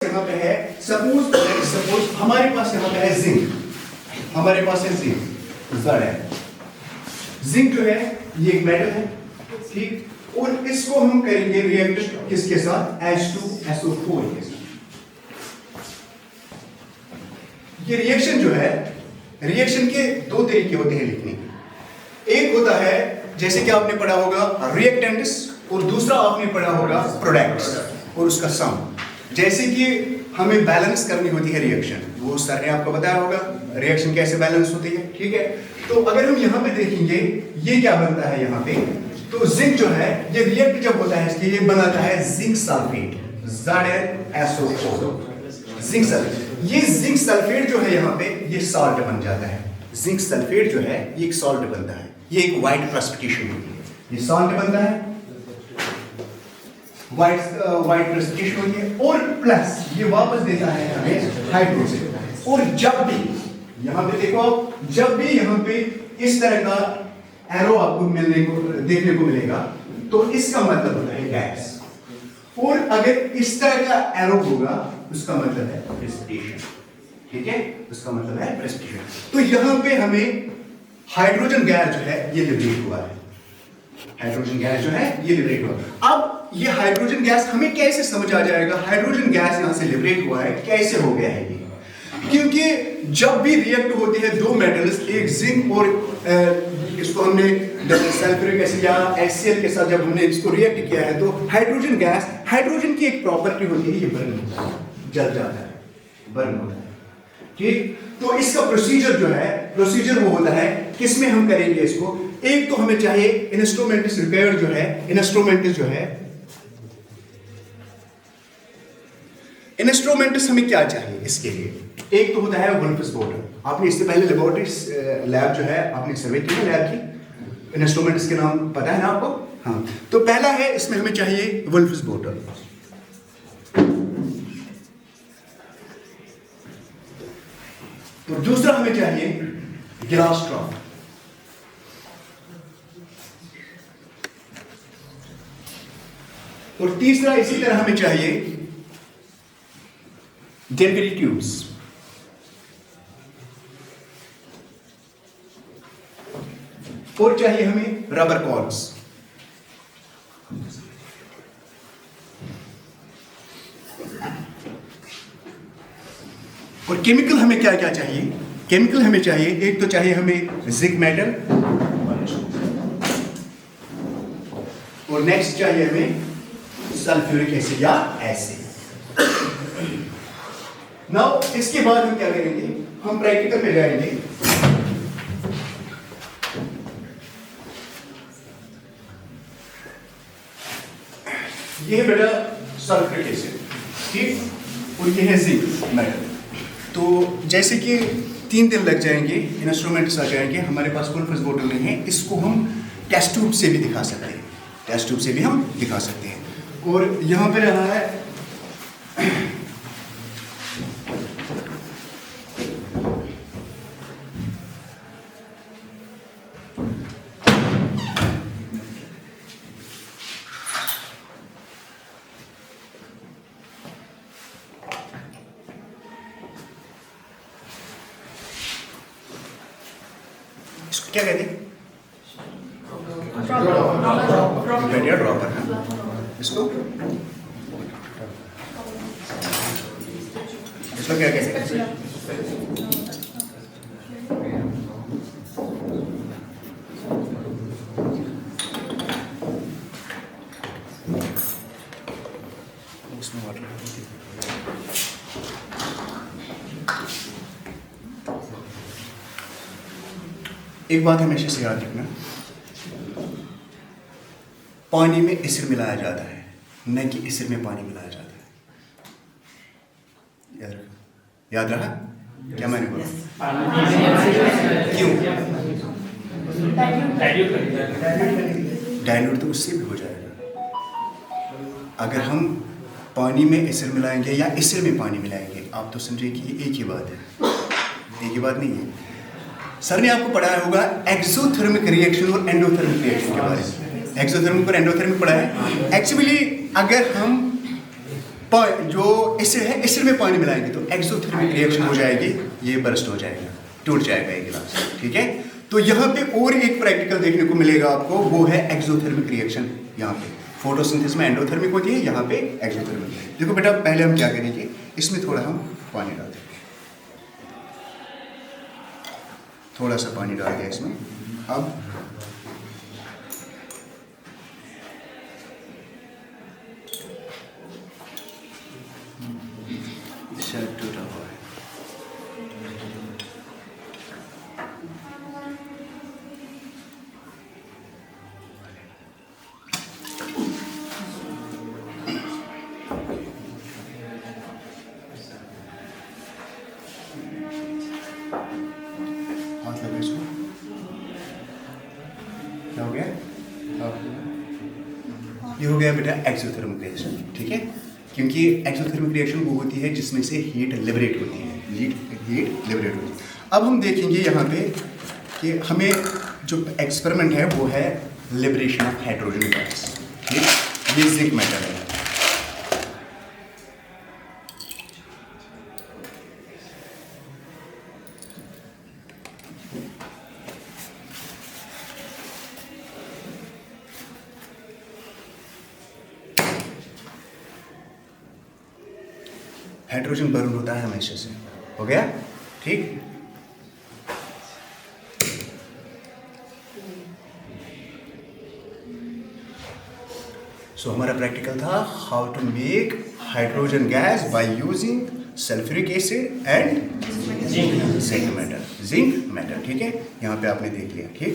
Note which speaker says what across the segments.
Speaker 1: यहाँ पे है सपोज हमारे पास यहाँ पे है जिंक, हमारे पास है जिंक है, जिंक जो है ये एक मेटल है, ठीक, और इसको हम करेंगे रिएक्ट किसके साथ, H2SO4 के साथ। ये रिएक्शन जो है, रिएक्शन के दो तरीके होते हैं लिखने के। एक होता है जैसे कि आपने पढ़ा होगा रिएक्टेंट्स, और दूसरा आपने पढ़ा होगा प्रोडक्ट्स और उसका सम। जैसे कि हमें बैलेंस करनी होती है रिएक्शन, वो सर ने आपको बताया होगा रिएक्शन कैसे बैलेंस होती है, ठीक है। तो अगर हम यहाँ पे देखेंगे ये क्या बनता है यहाँ पे, तो जिंक जो है ये रिएक्ट जब होता है इसके, ये बनाता है zinc sulphate, ZnSO4, zinc sulphate. ये जिंक सल्फेट जो है यहाँ पे ये सॉल्ट बन जाता है, जिंक सल्फेट जो है ये एक सॉल्ट बनता है, ये एक व्हाइट प्रेसिपिटेशन होती है, ये सॉल्ट बनता है, व्हाइट प्रेसिपिटेशन होती है, और प्लस ये वापस देता है हमें हाइड्रोजन। और जब भी यहाँ पे देखो, जब भी यहाँ पे इस तरह का एरो आपको देखने को मिलेगा तो इसका मतलब होता है गैस, और अगर इस तरह का एरो होगा उसका मतलब है प्रेसिपिटेशन, ठीक है, उसका मतलब है प्रेसिपिटेशन। तो यहाँ पे हमें हाइड्रोजन गैस जो है ये लिबरेट हुआ है, हाइड्रोजन गैस जो है ये लिबरेट हुआ। अब ये हाइड्रोजन गैस हमें कैसे समझ आ जाएगा, हाइड्रोजन गैस यहाँ से लिबरेट हुआ है, कैसे हो गया है ये, क्योंकि जब भी रिएक्ट होते हैं दो मेटल्स, एक जिंक और इसको हमने सल्फ्यूरिक एसिड या HCl के साथ जब हमने इसको रिएक्ट किया है, तो हाइड्रोजन गैस, हाइड्रोजन की एक प्रॉपर्टी होती है ये बर्न होता है, जल जाता है, बर्न होता है, ठीक। तो इसका प्रोसीजर जो है, प्रोसीजर वो होता है किसमें हम करेंगे इसको, एक तो हमें चाहिए इंस्ट्रूमेंट्स रिक्वायर्ड जो है, इंस्ट्रूमेंट्स जो है, इंस्ट्रूमेंट्स हमें क्या चाहिए इसके लिए, एक तो होता है वुल्फ्स बोतल। आपने इससे पहले लेबोरेटरी लैब जो है आपने सर्वे की लैब की, इंस्ट्रूमेंट्स के नाम पता है ना आपको, हाँ। तो पहला है इसमें हमें चाहिए वुल्फ्स बोतल, तो दूसरा हमें चाहिए गिलास स्ट्रॉ, और तीसरा इसी तरह हमें चाहिए डेलिवरी ट्यूब्स, और चाहिए हमें रबर कॉर्ड्स। और केमिकल हमें क्या क्या चाहिए, केमिकल हमें चाहिए, एक तो चाहिए हमें जिंक मेटल, और नेक्स्ट चाहिए हमें सल्फ्यूरिक एसिड या एसिड। नाउ इसके बाद हम क्या करेंगे, हम प्रैक्टिकल में जाएंगे। ये बेटा सल्फ्यूरिक एसिड, ठीक, और ये है जिंक मेटल। तो जैसे कि 3 दिन लग जाएंगे, इंस्ट्रूमेंट्स आ जाएंगे, हमारे पास वुल्फ्स बोतल नहीं है, इसको हम टेस्ट ट्यूब से भी दिखा सकते हैं, टेस्ट ट्यूब से भी हम दिखा सकते हैं। और यहाँ पे रहा है इसको क्या कहते हैं, ड्रॉपर है इसको, इसको क्या कहते हैं, उसमें वाटर। एक बात हमेशा से याद रखना, पानी में एसिड मिलाया जाता है, न कि एसिड में पानी मिलाया जाता है। याद रहा क्या मैंने बोला? क्यों? डाइल्यूट तो उससे भी हो जाएगा। अगर हम पानी में एसिड मिलाएंगे या एसिड में पानी मिलाएंगे, आप तो समझे कि ये एक ही बात है, एक ही बात नहीं है। सर ने आपको पढ़ाया होगा एक्सोथर्मिक रिएक्शन और एंडोथर्मिक रिएक्शन के बारे में। एक्सोथर्मिक और एंडोथर्मिक पढ़ा है। एक्चुअली अगर हम जो एसिड है, एसिड में पानी मिलाएंगे तो एक्सोथर्मिक रिएक्शन हो जाएगी, ये बर्स्ट हो जाएगा, टूट जाएगा ये गिलास। ठीक है, तो यहाँ पे और एक प्रैक्टिकल देखने को मिलेगा आपको, वो है एक्सोथर्मिक रिएक्शन। यहाँ पे फोटोसिंथेसिस में एंडोथर्मिक होती है, यहाँ पे एक्सोथर्मिक। देखो बेटा, पहले हम क्या करेंगे, इसमें थोड़ा हम पानी डाल देंगे, थोड़ा सा पानी डाल दिया इसमें। अब शर्ट टूटा हुआ है, हाथ लगे इसको, क्या हो गया? ये हो गया बेटा एक्सोथर्मिक रिएक्शन। ठीक है, क्योंकि एक्सोथर्मिक रिएक्शन वो होती है जिसमें से हीट लिबरेट होती है, हीट लिबरेट होती है। अब हम देखेंगे यहाँ पे कि हमें जो एक्सपेरिमेंट है वो है लिबरेशन ऑफ हाइड्रोजन गैस। ठीक, ये जिंक मेटल है। हाइड्रोजन बर्न होता है हमेशा से, हो गया? ठीक, सो हमारा प्रैक्टिकल था how to make hydrogen gas by using sulphuric acid and zinc metal. ठीक है, यहाँ पे आपने देख लिया। ठीक,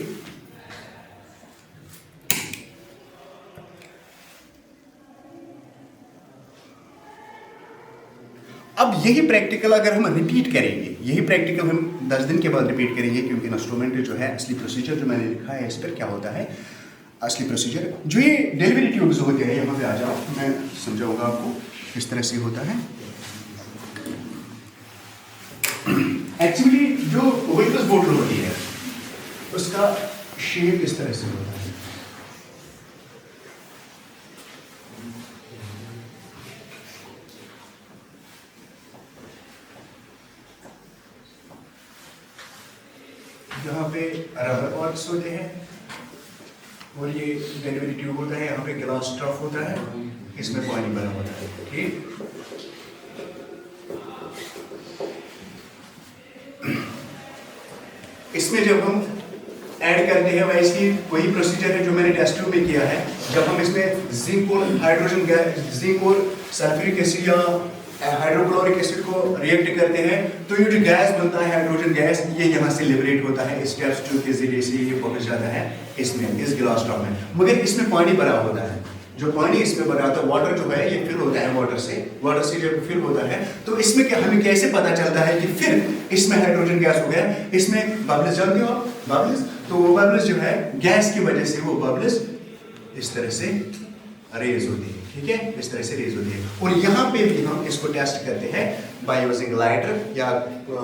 Speaker 1: अब यही प्रैक्टिकल अगर हम रिपीट करेंगे, यही प्रैक्टिकल हम 10 दिन के बाद रिपीट करेंगे, क्योंकि इंस्ट्रूमेंट जो है, असली प्रोसीजर जो मैंने लिखा है इस पर क्या होता है, असली प्रोसीजर जो ये डिलीवरी ट्यूब्स होते हैं, यहाँ पे आ जाओ, मैं समझाऊंगा आपको किस तरह से होता है। एक्चुअली जो वेटलेस बोतल होती है उसका शेप इस तरह से होता है। यहाँ पे रबर पॉट्स होते हैं और ये डिलीवरी ट्यूब होता है, यहाँ पे ग्लास ट्रफ होता है, इसमें पानी भरा होता है। ठीक, इसमें जब हम ऐड करते हैं, वैसे वही प्रोसीजर है जो मैंने टेस्ट ट्यूब में किया है। जब हम इसमें जिंक और हाइड्रोजन गैस, जिंक और सल्फ्यूरिक एसिड या हाइड्रोक्लोरिक एसिड को रिएक्ट करते हैं, तो ये जो गैस बनता है हाइड्रोजन गैस, ये यहाँ से लिबरेट होता है, इस टेस्ट ट्यूब के जरिए से ये पहुंच जाता है इसमें, इस गिलास टॉप में। मगर इसमें पानी भरा होता है, जो पानी इसमें भरा होता है, वाटर जो है ये फिल होता है वाटर से जब फिल होता है तो इसमें क्या, हमें कैसे पता चलता है कि फिर इसमें हाइड्रोजन गैस हो गया? इसमें बबल्स जानते हो आप, बबल्स, तो वो बबल्स जो है गैस की वजह से वो बबल्स इस तरह से रेज होती है। ठीक है, इस तरह से रेज होती है। और यहाँ पे भी हम इसको टेस्ट करते हैं बाय यूजिंग लाइटर या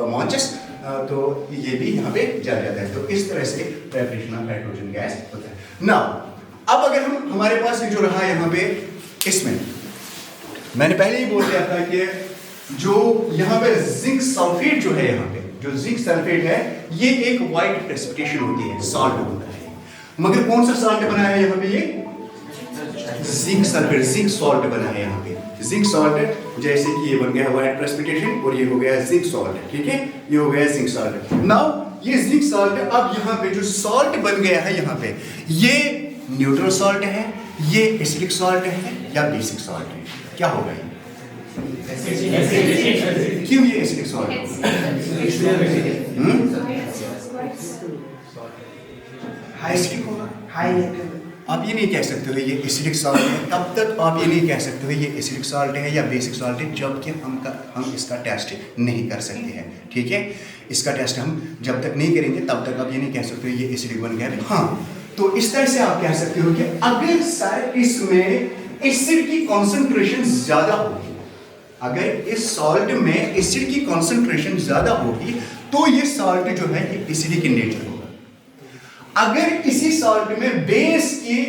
Speaker 1: माचिस, तो ये भी यहाँ पे जल जाता है। तो इस तरह से प्रिपरेशन ऑफ हाइड्रोजन गैस होता है। नाउ अब अगर हम, हमारे पास ये जो रहा यहाँ पे, इसमें मैंने पहले ही बोल दिया था कि जो यहाँ पे जिंक सल्फेट जो है, यहाँ पे जो जिंक सल्फेट है, ये एक व्हाइट प्रेसिपिटेशन होती है, सॉल्ट होता है। मगर कौन सा सॉल्ट बना है यहाँ पे? ये जिंक सल्फेट, जिंक सॉल्ट बना है यहाँ पे, जिंक सॉल्ट। जैसे कि ये बन गया व्हाइट प्रेसिपिटेशन और ये हो गया जिंक सॉल्ट। ठीक है, ये हो गया जिंक सॉल्ट। नाउ ये जिंक सॉल्ट, अब यहाँ पे जो सॉल्ट बन गया है यहाँ पे, ये न्यूट्रल सॉल्ट है, ये एसिडिक सॉल्ट है या बेसिक सॉल्ट है? क्या होगा ये? क्यों ये एसिडिक सॉल्ट होगा? हाई एसिडिक होगा, हाई। आप ये नहीं कह सकते हो ये एसिडिक सॉल्ट है, तब तक आप ये नहीं कह सकते हो ये एसिडिक सॉल्ट है या बेसिक सॉल्ट है, जबकि हम इसका टेस्ट नहीं कर सकते हैं। ठीक है, इसका टेस्ट हम जब तक नहीं करेंगे तब तक आप ये नहीं कह सकते हो ये एसिडिक बन गया है। हाँ, तो इस तरह से आप कह सकते हो कि अगर सर इसमें एसिड की कॉन्सेंट्रेशन ज्यादा होगी, अगर इस सॉल्ट में एसिड की कॉन्सेंट्रेशन ज्यादा होगी तो ये सॉल्ट जो है ये एसिडिक इन नेचर होगा। अगर इसी सॉल्ट में बेस की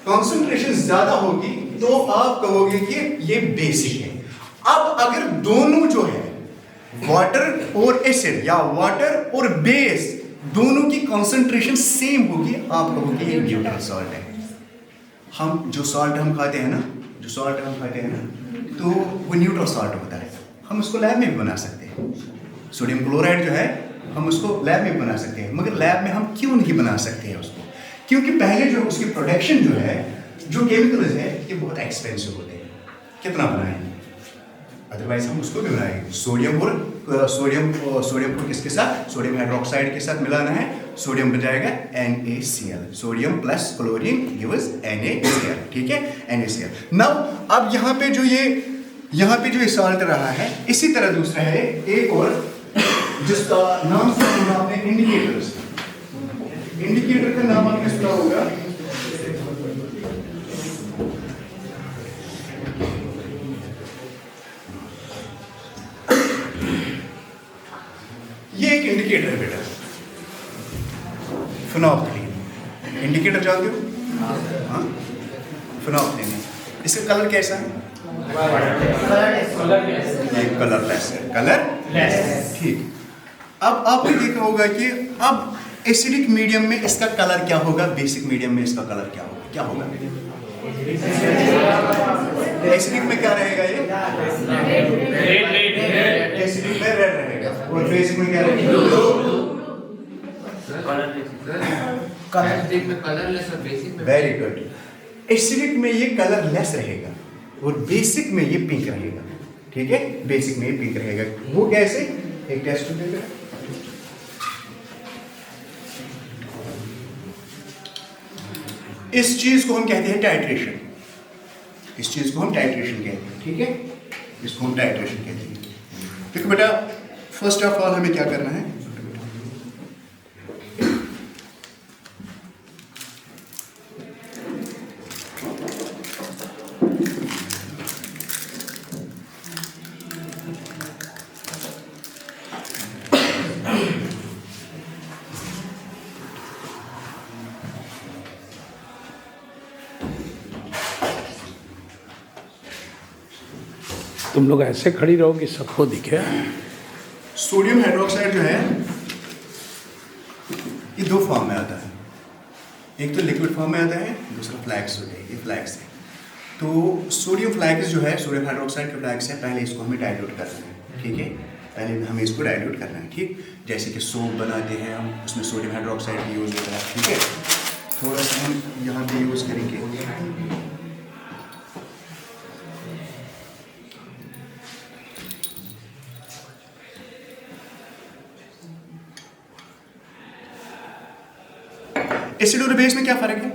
Speaker 1: कॉन्सेंट्रेशन ज्यादा होगी तो आप कहोगे कि ये बेसिक है। अब अगर दोनों जो है वाटर और एसिड या वाटर और बेस दोनों की कंसंट्रेशन सेम होगी, आप कहोगे ये न्यूट्रल सॉल्ट है। हम जो सॉल्ट हम खाते हैं ना, तो वो न्यूट्रल सॉल्ट होता है। हम उसको लैब में भी बना सकते हैं। सोडियम क्लोराइड जो है हम उसको लैब में बना सकते हैं, मगर लैब में हम क्यों नहीं बना सकते हैं उसको? क्योंकि पहले जो उसकी प्रोडक्शन जो है, जो केमिकल्स है, ये बहुत एक्सपेंसिव होते हैं। कितना बनाएंगे? अदरवाइज हम उसको भी बनाएंगे। सोडियम को किसके साथ? सोडियम हाइड्रोक्साइड के साथ मिलाना है, सोडियम बन जाएगा NaCl। Sodium plus chlorine gives NaCl, ठीक है, NaCl। नाउ अब यहाँ पे जो ये सॉल्ट रहा है, इसी तरह दूसरा है एक और जिसका नाम सुना होगा आपने, इंडिकेटर्स। इंडिकेटर का नाम आपने सुना होगा, ये एक इंडिकेटर है बेटा, फिनोल्फथलीन। इंडिकेटर जानते हो? हाँ, फिनोल्फथलीन। इसका कलर कैसा है? कलरलेस है, कलरलेस, ठीक। अब आपने देखा होगा कि अब एसिडिक मीडियम में इसका कलर क्या होगा, बेसिक मीडियम में इसका कलर क्या होगा? क्या होगा? एसिडिक में क्या रहेगा? ये एसिडिक में रेड रहेगा और बेसिक में क्या रहेगा?
Speaker 2: कलरलेस और बेसिक में,
Speaker 1: वेरी गुड। एसिडिक में ये कलरलेस रहेगा और बेसिक में ये पिंक रहेगा, ठीक है, बेसिक में ये पिंक रहेगा। वो कैसे? एक टेस्ट देते हैं। इस चीज को हम कहते हैं टाइट्रेशन। इस चीज को हम टाइट्रेशन कहते हैं, ठीक है, इसको हम टाइट्रेशन कहते हैं। देखो बेटा, फर्स्ट ऑफ ऑल हमें क्या करना है?
Speaker 3: तुम लोग ऐसे खड़ी रहो कि सबको दिखे।
Speaker 1: सोडियम हाइड्रोक्साइड जो है ये दो फॉर्म में आता है, एक तो लिक्विड फॉर्म में आता है, दूसरा फ्लैक्स होता है, ये फ्लैक्स है। तो सोडियम फ्लैक्स जो है, सोडियम हाइड्रोक्साइड का फ्लैक्स है, पहले इसको हमें डाइल्यूट करना है, ठीक है, पहले हमें इसको डाइल्यूट करना है, ठीक। जैसे कि सोप बनाते हैं हम, उसमें सोडियम हाइड्रोक्साइड भी यूज़ होता है, ठीक है। थोड़ा सा हम यहाँ पे यूज़ करेंगे, एसिड और बेस में क्या फर्क है?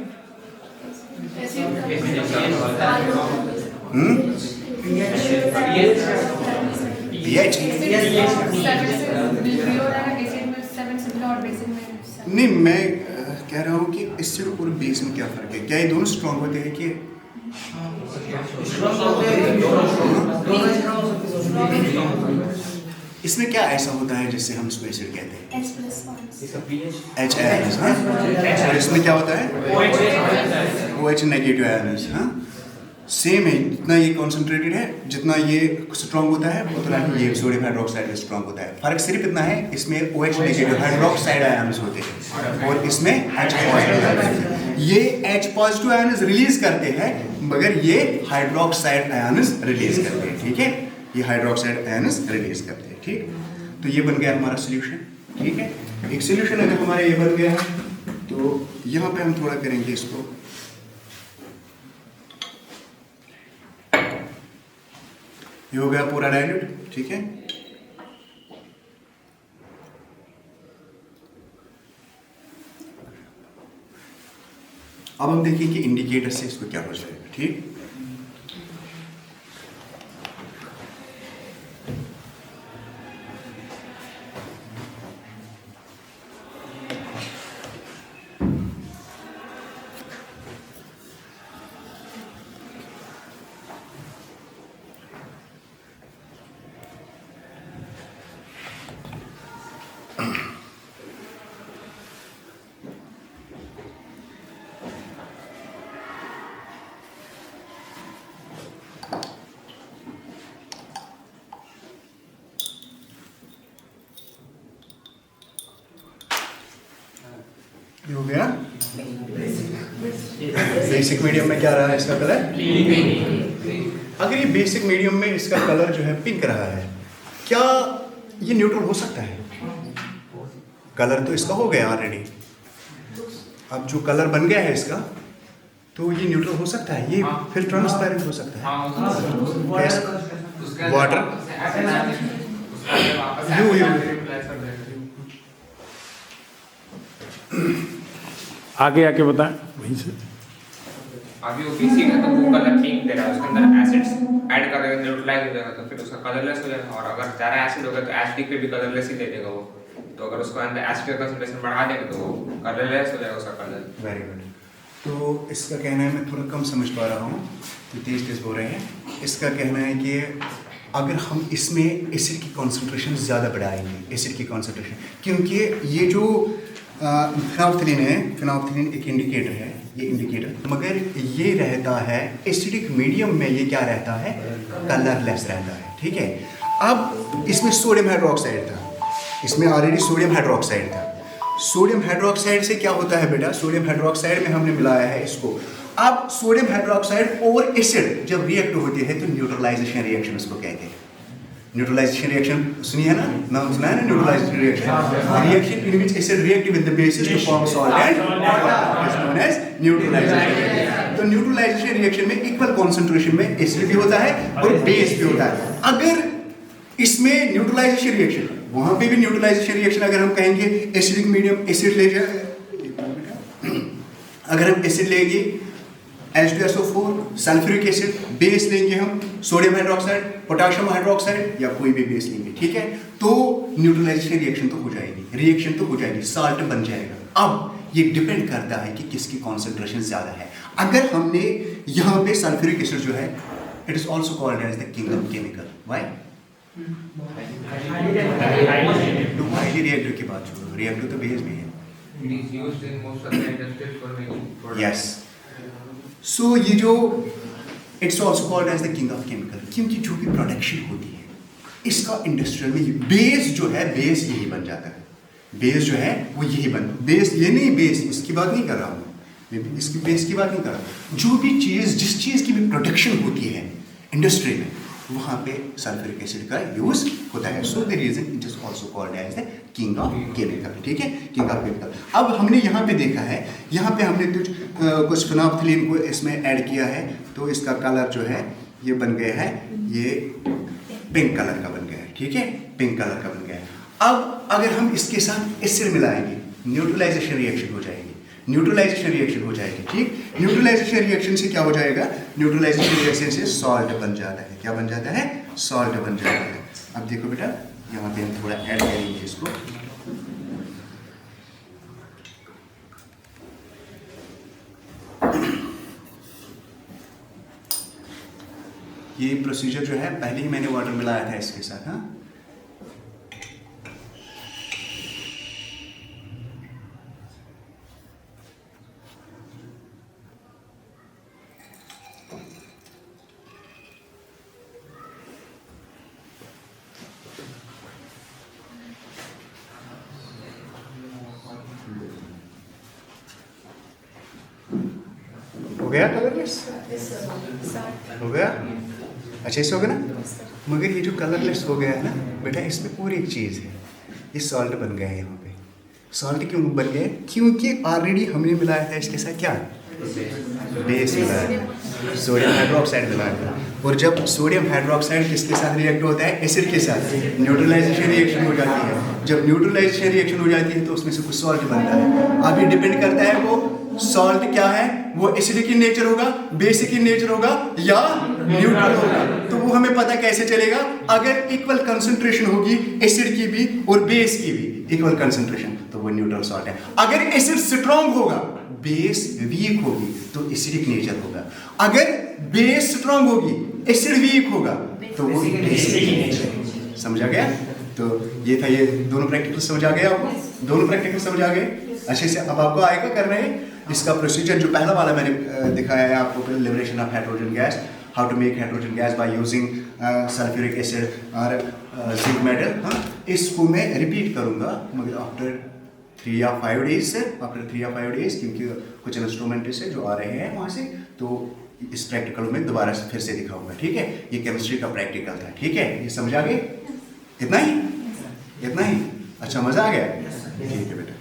Speaker 1: पीएच नहीं, मैं कह रहा हूँ कि एसिड और बेस में क्या फर्क है? क्या ये दोनों स्ट्रॉन्ग होते हैं कि इसमें क्या ऐसा होता है जिससे हम इसको एसिड कहते हैं? H आयन्स, हाँ। और इसमें क्या होता है? OH नेगेटिव आयन्स, हाँ। सेम है, जितना ये कॉन्सेंट्रेटेड है, जितना ये स्ट्रॉन्ग होता है, उतना ही ये सोडियम हाइड्रोक्साइड में स्ट्रॉन्ग होता है। फर्क सिर्फ इतना है, इसमें OH नेगेटिव हाइड्रोक्साइड आयन्स होते हैं और इसमें H पॉजिटिव आयन्स। ये H पॉजिटिव आयन्स रिलीज करते हैं, मगर ये हाइड्रोक्साइड आयन्स रिलीज करते हैं, ठीक है, ये हाइड्रोक्साइड आयन्स रिलीज करते हैं, ठीक। तो ये बन गया हमारा सोल्यूशन, ठीक है। एक सोल्यूशन अगर हमारा ये बन गया है, तो यहाँ पे हम थोड़ा करेंगे इसको, ये हो गया पूरा डाइल्यूट, ठीक है। अब हम देखिए कि इंडिकेटर से इसको क्या हो जाएगा, ठीक। ये हो गया बेसिक मीडियम में क्या रहा है इसका कलर? अगर ये बेसिक मीडियम में इसका कलर जो है पिंक रहा है, क्या ये न्यूट्रल हो सकता है? कलर तो इसका हो गया ऑलरेडी, अब जो कलर बन गया है इसका, तो ये न्यूट्रल हो सकता है, ये फिर ट्रांसपेरेंट हो सकता है। वाटर
Speaker 3: आगे आके बताएं वहीं से।
Speaker 2: अभी वो बेसिक है तो वो कलर पिंक दे रहा है, उसके अंदर एसिड्स ऐड करेगा न्यूट्रलाइज हो जाएगा तो फिर उसका कलरलेस हो जाएगा। और अगर ज़्यादा एसिड होगा तो एसिडिक पे भी कलरलेस ही दे देगा वो। तो अगर उसको अंदर एसिड का कंसंट्रेशन बढ़ा देगा तो वो कलरलेस हो जाएगा उसका कलर।
Speaker 1: Very good. तो इसका कहना है, मैं थोड़ा कम समझ पा रहा हूँ तो तेज बोल रहे हैं। इसका कहना है कि अगर हम इसमें एसिड की कॉन्सेंट्रेशन ज़्यादा बढ़ाएंगे, एसिड की कॉन्सेंट्रेशन, क्योंकि ये जो फिनोल्फथलीन है, फिनोल्फथलीन एक इंडिकेटर है, ये इंडिकेटर, मगर ये रहता है एसिडिक मीडियम में, ये क्या रहता है? कलरलेस रहता है। ठीक है, अब इसमें सोडियम हाइड्रोक्साइड था, इसमें ऑलरेडी सोडियम हाइड्रोक्साइड था। सोडियम हाइड्रोक्साइड से क्या होता है बेटा? सोडियम हाइड्रोक्साइड में हमने मिलाया है इसको। अब सोडियम हाइड्रोक्साइड और एसिड जब रिएक्ट होते हैं तो न्यूट्रलाइजेशन रिएक्शन उसको कहते हैं। न्यूट्रलाइजेशन रिएक्शन सुनिए ना, नाम सुना है ना? Neutralisation reaction in which acid react with the bases to form salt and is known as neutralisation. तो न्यूट्रलाइजेशन रिएक्शन में इक्वल कॉन्सेंट्रेशन में एसिड भी होता है और बेस भी होता है। अगर इसमें न्यूट्रलाइजेशन रिएक्शन, वहां पे भी न्यूट्रलाइजेशन रिएक्शन अगर हम कहेंगे एसिडिक मीडियम, एसिड ले जाए, अगर हम एसिड लेंगे H2SO4, सल्फ्यूरिक एसिड, बेस लेंगे हम सोडियम हाइड्रोक्साइड, पोटेशियम हाइड्रोक्साइड या कोई भी बेस लेंगे, ठीक है, तो न्यूट्रलाइजेशन रिएक्शन तो हो जाएगी, रिएक्शन तो हो जाएगी, साल्ट बन जाएगा। अब ये डिपेंड करता है कि किसकी कॉन्सेंट्रेशन ज्यादा है। अगर हमने यहाँ पे सल्फ्यूरिक एसिड जो है, it is also called as the king of chemical. Why? तो हाईली रिएक्टर की बात छोड़ो, रिएक्टर तो बेस में है।
Speaker 2: It is used in most of the industries for making products.
Speaker 1: Yes. So ये जो it's also called as the king of chemical, क्योंकि जो भी प्रोडक्शन होती है इसका इंडस्ट्रियल में बेस जो है, बेस यही बन जाता है। बेस जो है वो यही बन, बेस ये नहीं, बेस इसकी बात नहीं कर रहा हूँ मैं, इसकी बेस की बात नहीं कर रहा हूँ। जो भी चीज़, जिस चीज़ की भी प्रोडक्शन होती है इंडस्ट्री में, वहाँ पे सल्फ्यूरिक एसिड का यूज होता है। So the reason it is also called as the king of chemical. ठीक है, किंग ऑफ केमिकल। अब हमने यहाँ पे देखा है, यहाँ पे हमने कुछ फिनोल्फथलीन को इसमें ऐड किया है, तो इसका कलर जो है ये बन गया है, ये पिंक कलर का बन गया है। ठीक है, पिंक कलर का बन गया है। अब अगर हम इसके साथ एसिड मिलाएंगे, न्यूट्रलाइजेशन रिएक्शन हो जाएगी, न्यूट्रलाइजेशन रिएक्शन हो जाएगी। ठीक, न्यूट्रलाइजेशन रिएक्शन से क्या हो जाएगा? न्यूट्रलाइजेशन रिएक्शन से सॉल्ट बन जाता है। क्या बन जाता है? सॉल्ट बन जाता है। अब देखो बेटा, यहाँ पे हम थोड़ा ऐड करेंगे इसको। ये प्रोसीजर जो है पहले ही मैंने वाटर मिलाया था इसके साथ। हाँ, हो गया कलरलेस? हो गया? अच्छा, इससे हो गया ना? मगर ये जो कलरलेस हो गया है ना बेटा, इसमें पूरी एक चीज़ है, ये सॉल्ट बन गया है। यहाँ पे सॉल्ट क्यों बन गया? क्योंकि ऑलरेडी हमने मिलाया था इसके साथ क्या? बेस मिलाया था, सोडियम हाइड्रोक्साइड मिलाया था। और जब सोडियम हाइड्रोक्साइड किसके साथ रिएक्ट होता है? एसिड के साथ, न्यूट्रलाइजेशन रिएक्शन हो जाती है। जब न्यूट्रलाइजेशन रिएक्शन हो जाती है तो उसमें से कुछ सॉल्ट बनता है। अब ये डिपेंड करता है वो सॉल्ट क्या है, वो एसिडिक इन नेचर होगा, बेसिक इन नेचर होगा या न्यूट्रल होगा। तो वो हमें पता कैसे चलेगा? अगर इक्वल कंसंट्रेशन होगी एसिड की भी और बेस की भी, इक्वल कंसंट्रेशन, तो वो न्यूट्रल सॉल्ट है। अगर एसिड स्ट्रॉन्ग होगा, बेस वीक होगी, तो एसिडिक नेचर होगा। अगर बेस स्ट्रॉन्ग होगी, एसिड वीक होगा, तो वो बेसिक नेचर। समझा गया? तो ये था, ये दोनों प्रैक्टिकल समझ आ गए आपको? दोनों प्रैक्टिकल समझ आ गए अच्छे से? अब आपको आएगा करना है इसका प्रोसीजर। जो पहला वाला मैंने दिखाया है आपको, liberation of hydrogen gas, how to make hydrogen gas by using sulphuric acid और जिंक मेटल। हाँ, इसको मैं रिपीट करूंगा मगर आफ्टर 3 या 5 डेज से, आफ्टर 3 या 5 डेज, क्योंकि कुछ इंस्ट्रूमेंट से जो आ रहे हैं वहाँ से, तो इस प्रैक्टिकल में दोबारा से फिर से दिखाऊंगा, ठीक है। ये केमिस्ट्री का प्रैक्टिकल था, ठीक है। ये समझ आ गए? इतना ही? इतना ही? अच्छा, मजा आ गया? ठीक है बेटा।